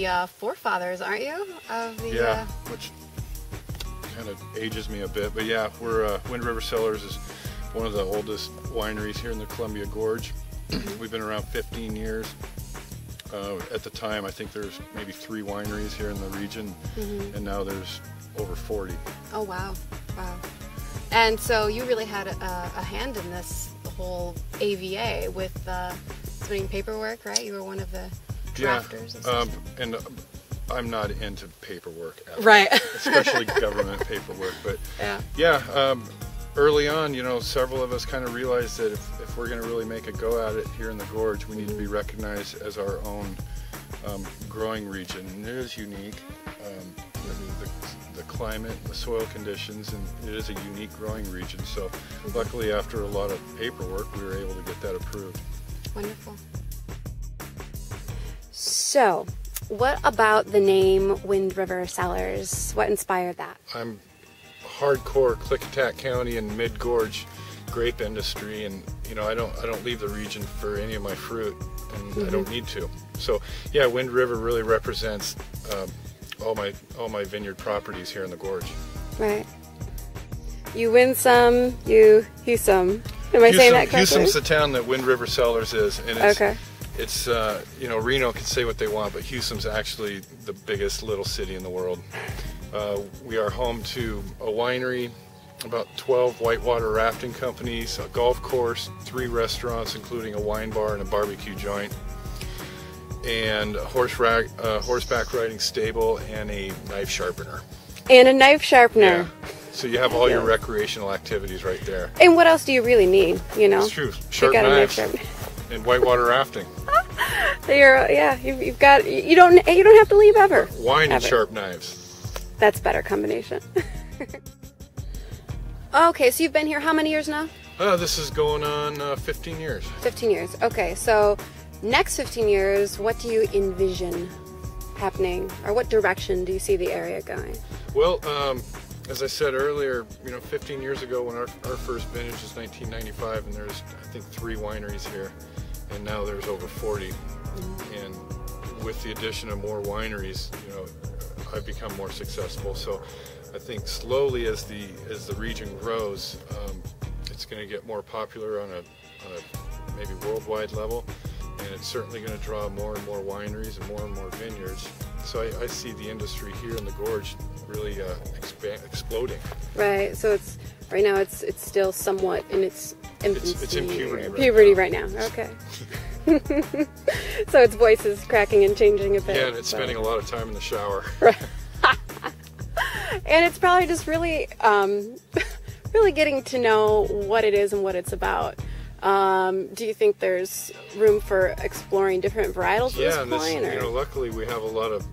the forefathers, aren't you? Of the, yeah, which kind of ages me a bit. But yeah, we're Wind Cellars is one of the oldest wineries here in the Columbia Gorge. We've been around 15 years. At the time, I think there's maybe 3 wineries here in the region, and now there's over 40. Oh, wow. Wow. And so you really had a hand in this, the whole AVA with submitting paperwork, right? You were one of the drafters. Yeah, and I'm not into paperwork ever, right? Especially government paperwork. But yeah, early on, you know, several of us kind of realized that if we're going to really make a go at it here in the gorge, we need to be recognized as our own growing region. And it is unique, the climate, the soil conditions, and it is a unique growing region. So luckily, after a lot of paperwork, we were able to get that approved. Wonderful. So, what about the name Wind River Cellars? What inspired that? I'm hardcore Klickitat County and mid-gorge grape industry, and you know I don't leave the region for any of my fruit, and I don't need to. So yeah, Wind River really represents all my vineyard properties here in the gorge. Right. You win some, you hew some. Am I saying that correctly? Hewsom's the town that Wind River Cellars is, and it's you know, Reno can say what they want, but Hewsom's actually the biggest little city in the world. We are home to a winery, about 12 whitewater rafting companies, a golf course, 3 restaurants, including a wine bar and a barbecue joint, and a horseback riding stable, and a knife sharpener. And a knife sharpener. Yeah. So you have all your recreational activities right there. And what else do you really need, you know? It's true. Sharp knives and whitewater rafting. You've got, you don't have to leave ever. Wine and sharp knives. That's a better combination. Okay, so you've been here how many years now? This is going on 15 years. 15 years. Okay, so next 15 years, what do you envision happening, or what direction do you see the area going? Well, as I said earlier, you know, 15 years ago when our first vintage was 1995, and there's I think 3 wineries here, and now there's over 40. And with the addition of more wineries, you know, I've become more successful. So I think slowly as the region grows, it's going to get more popular on a maybe worldwide level, and it's certainly going to draw more and more wineries and more vineyards. So I see the industry here in the gorge really exploding. Right. So right now it's still somewhat in its infancy. It's in puberty right now. Okay. So its voice is cracking and changing a bit. Yeah, and it's spending a lot of time in the shower. Right. And it's probably just really, really getting to know what it is and what it's about. Do you think there's room for exploring different varietals at this point? Yeah, you know, luckily we have a lot of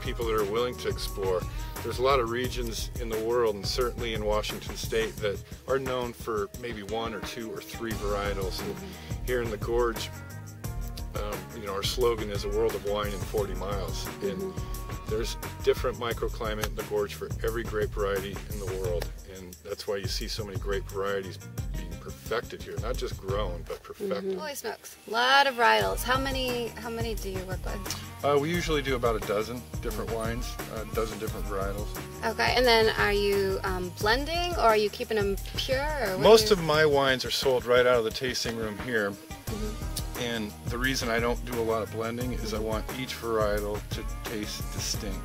people that are willing to explore. There's a lot of regions in the world, and certainly in Washington State, that are known for maybe 1 or 2 or 3 varietals. And here in the gorge, you know, our slogan is a world of wine in 40 miles. And there's different microclimate in the gorge for every grape variety in the world, and that's why you see so many grape varieties being perfected here, not just grown, but perfected. Holy smokes, a lot of varietals. How many do you work with? We usually do about a dozen different wines, a dozen different varietals. Okay, and then are you blending, or are you keeping them pure? Or most of my wines are sold right out of the tasting room here. And the reason I don't do a lot of blending is I want each varietal to taste distinct.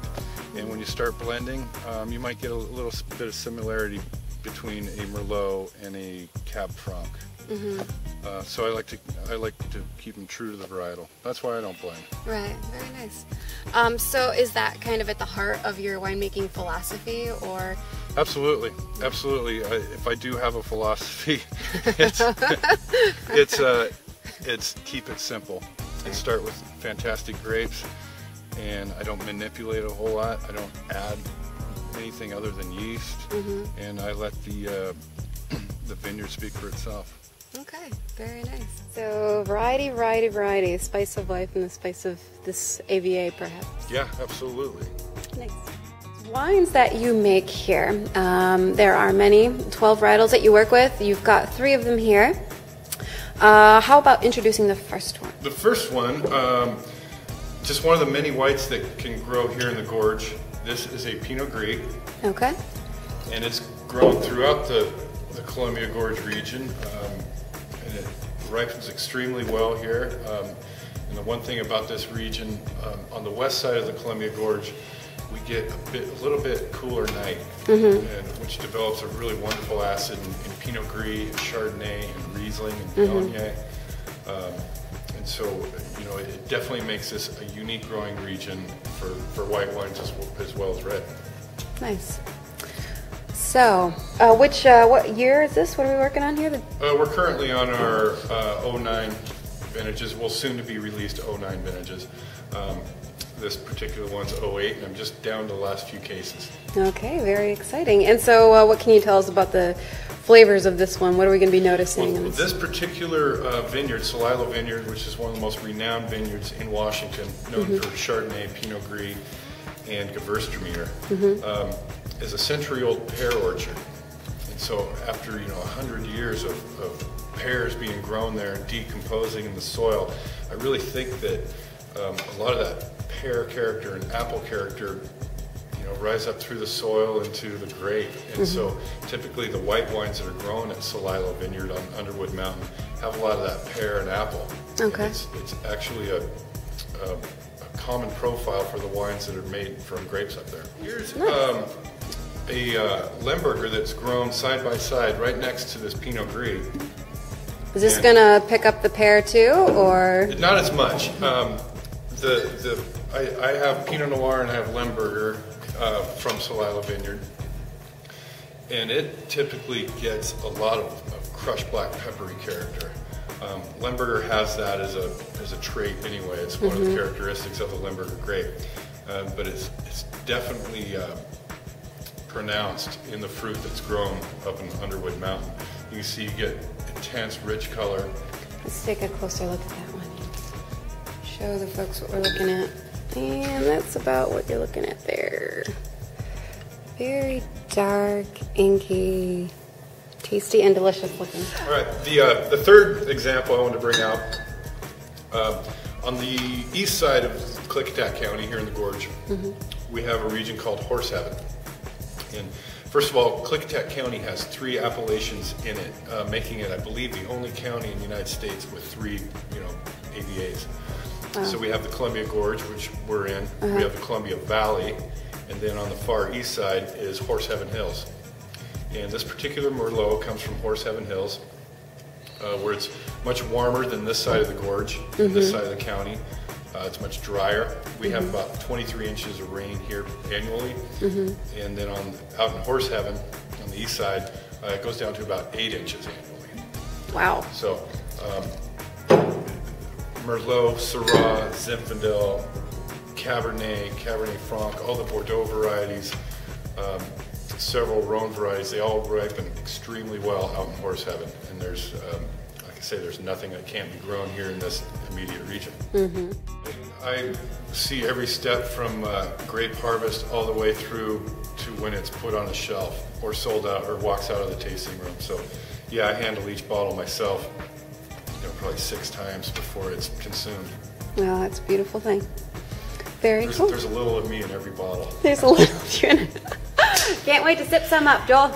And when you start blending, you might get a little bit of similarity between a Merlot and a Cab Franc. So I like to keep them true to the varietal. That's why I don't blend. Right, very nice. So is that kind of at the heart of your winemaking philosophy, or? Absolutely, absolutely. If I do have a philosophy, it's keep it simple and start with fantastic grapes, and I don't manipulate a whole lot. I don't add anything other than yeast, and I let the vineyard speak for itself. Okay, very nice. So variety, spice of life and the spice of this AVA perhaps. Yeah, absolutely. Nice. Wines that you make here, there are many, 12 varietals that you work with. You've got 3 of them here. How about introducing the first one? The first one, just one of the many whites that can grow here in the gorge. This is a Pinot Gris. Okay. And it's grown throughout the Columbia Gorge region, and it ripens extremely well here. And the one thing about this region, on the west side of the Columbia Gorge, we get a little bit cooler night, and which develops a really wonderful acid in Pinot Gris, Chardonnay, and Riesling, and Viognier. And so, you know, it definitely makes this a unique growing region for white wines as well as red. Nice. So, what year is this? What are we working on here? We're currently on our 09 vintages. We'll soon to be released 09 vintages. This particular one's 08, and I'm just down to the last few cases. Okay, very exciting. And so, what can you tell us about the flavors of this one? What are we going to be noticing? Well, this particular vineyard, Celilo Vineyard, which is one of the most renowned vineyards in Washington, known for Chardonnay, Pinot Gris, and Gewürztraminer, is a century-old pear orchard. And so, after 100 years of pears being grown there and decomposing in the soil, I really think that a lot of that pear character and apple character, rise up through the soil into the grape. And so typically the white wines that are grown at Celilo Vineyard on Underwood Mountain have a lot of that pear and apple. Okay. It's actually a common profile for the wines that are made from grapes up there. Here's a Lemberger that's grown side by side right next to this Pinot Gris. Is this going to pick up the pear too, or? Not as much. I have Pinot Noir and I have Lemberger from Celilo Vineyard, and it typically gets a lot of crushed black peppery character. Lemberger has that as a trait anyway. It's one of the characteristics of the Lemberger grape, but it's definitely pronounced in the fruit that's grown up in Underwood Mountain. You can see you get intense, rich color. Let's take a closer look at that one. Show the folks what we're looking at. And that's about what you're looking at there. Very dark, inky, tasty, and delicious looking. All right, the third example I wanted to bring out, on the east side of Klickitat County here in the Gorge, we have a region called Horse Heaven. And first of all, Klickitat County has 3 appellations in it, making it, I believe, the only county in the United States with 3, AVAs. So we have the Columbia Gorge, which we're in. We have the Columbia Valley, and then on the far east side is Horse Heaven Hills. And this particular Merlot comes from Horse Heaven Hills, where it's much warmer than this side of the gorge, this side of the county. It's much drier. We have about 23 inches of rain here annually, and then out in Horse Heaven, on the east side, it goes down to about 8 inches annually. Wow. So. Merlot, Syrah, Zinfandel, Cabernet, Cabernet Franc, all the Bordeaux varieties, several Rhone varieties, they all ripen extremely well out in Horse Heaven. And there's, like I say, there's nothing that can't be grown here in this immediate region. I see every step from grape harvest all the way through to when it's put on a shelf or sold out or walks out of the tasting room. So yeah, I handle each bottle myself. Probably 6 times before it's consumed. Well, that's a beautiful thing. Very cool. There's a little of me in every bottle. There's a little of you in it. Can't wait to sip some up, Joel.